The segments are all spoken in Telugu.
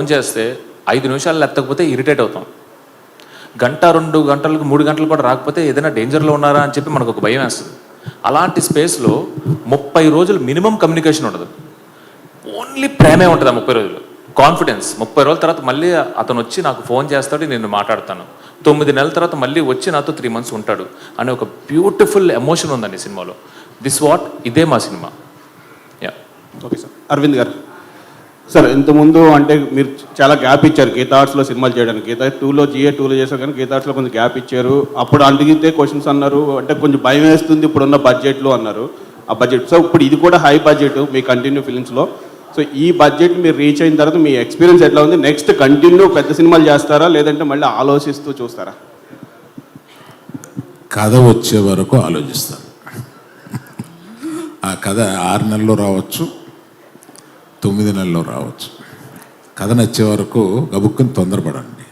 ఫోన్ చేస్తే 5 నిమిషాలు ఎత్తకపోతే ఇరిటేట్ అవుతాం. గంట 2 గంటలకు 3 గంటలు కూడా రాకపోతే ఏదైనా డేంజర్లో ఉన్నారా అని చెప్పి మనకు ఒక భయం వేస్తుంది. అలాంటి స్పేస్లో 30 రోజులు మినిమం కమ్యూనికేషన్ ఉండదు. ఓన్లీ ప్రేమే ఉంటుంది ఆ 30 రోజులు. కాన్ఫిడెన్స్. 30 రోజుల తర్వాత మళ్ళీ అతను వచ్చి నాకు ఫోన్ చేస్తాడు, నేను మాట్లాడతాను. 9 నెలల తర్వాత మళ్ళీ వచ్చి నాతో 3 months ఉంటాడు అనే ఒక బ్యూటిఫుల్ ఎమోషన్ ఉందండి సినిమాలో. ఇదే మా సినిమా. Yeah, okay sir. అరవింద్ గారు సార్, ఇంతకుముందు అంటే మీరు చాలా గ్యాప్ ఇచ్చారు గీతా ఆర్ట్స్లో సినిమాలు చేయడానికి. గీతా 2లో GA 2లో చేశారు, కానీ గీతా ఆర్ట్స్లో కొంచెం గ్యాప్ ఇచ్చారు. అప్పుడు అడిగితే క్వశ్చన్స్ అన్నారు, అంటే కొంచెం భయం వేస్తుంది ఇప్పుడున్న బడ్జెట్లో అన్నారు. ఆ బడ్జెట్ సో ఇప్పుడు ఇది కూడా హై బడ్జెట్ మీ కంటిన్యూ ఫిలిమ్స్లో. సో ఈ బడ్జెట్ మీరు రీచ్ అయిన తర్వాత మీ ఎక్స్పీరియన్స్ ఎట్లా ఉంది? నెక్స్ట్ కంటిన్యూ పెద్ద సినిమాలు చేస్తారా, లేదంటే మళ్ళీ ఆలోచిస్తూ చూస్తారా? కథ వచ్చే వరకు ఆలోచిస్తాను. ఆ కథ 6 నెలల్లో రావచ్చు, 9 నెలల్లో రావచ్చు. కథ నచ్చే వరకు గబుక్కుని తొందరపడండి.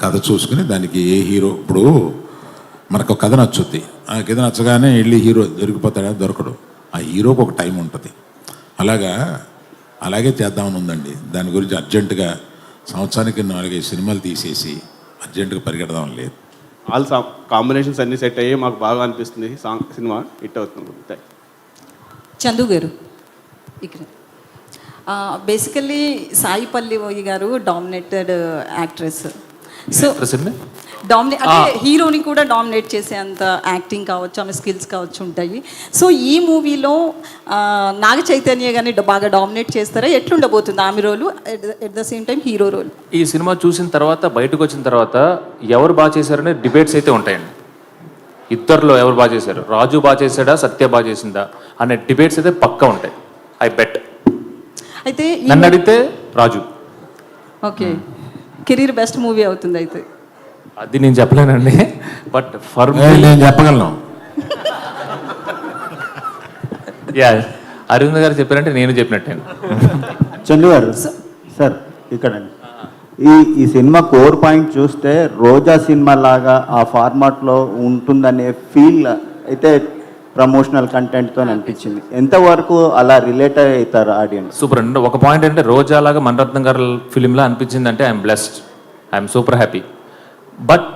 కథ చూసుకుని దానికి ఏ హీరో, ఇప్పుడు మనకు కథ నచ్చుద్ది, ఆ కథ నచ్చగానే వెళ్ళి హీరో దొరికిపోతాడా? దొరకడు. ఆ హీరోకి ఒక టైం ఉంటుంది. అలాగే చేద్దామని ఉందండి. దాని గురించి అర్జెంటుగా సంవత్సరానికి 4-5 సినిమాలు తీసేసి అర్జెంటుగా పరిగెడదామని లేదు. ఆల్ కాంబినేషన్స్ అన్నీ సెట్ అయ్యి మాకు బాగా అనిపిస్తుంది. సినిమా హిట్ అవుతుంది. చందు గారు ఇక్కడ బేసికల్లీ సాయి పల్లవి గారు డామినేటెడ్ యాక్ట్రెస్. సో అంటే హీరోని కూడా డామినేట్ చేసేంత యాక్టింగ్ కావచ్చు, ఆమె స్కిల్స్ కావచ్చు ఉంటాయి. సో ఈ మూవీలో నాగ చైతన్య గారిని బాగా డామినేట్ చేస్తారా? ఎట్లుండబోతుంది ఆమె role, at the same time hero role? ఈ సినిమా చూసిన తర్వాత, బయటకు వచ్చిన తర్వాత ఎవరు బాగా చేశారనే డిబేట్స్ అయితే ఉంటాయండి. ఇద్దరిలో ఎవరు బాగా చేశారు, రాజు బాగా చేశాడా, సత్య బాగా చేసిందా అనే డిబేట్స్ అయితే పక్కా ఉంటాయి. I bet. అయితే నన్ను అడిగితే Raju. Okay, career best movie అవుతుంది అయితే. అది నేను చెప్పలేనండి, బట్ ఫర్ నేను చెప్పగలను. యా, అరవింద్ గారు చెప్పారంటే నేను చెప్పినట్టే. చందు గారు సార్, ఇక్కడ ఈ సినిమా కోర్ పాయింట్ చూస్తే రోజా సినిమా లాగా ఆ ఫార్మాట్లో ఉంటుందనే ఫీల్ అయితే ప్రమోషనల్ కంటెంట్తో అనిపించింది. ఎంతవరకు అలా రిలేట్ అవుతారు ఆడియన్స్? సూపర్ అండి. ఒక పాయింట్ అంటే రోజా లాగా మణిరత్నం గారి ఫిలింలా అనిపించింది అంటే I'm blessed, I'm super happy. But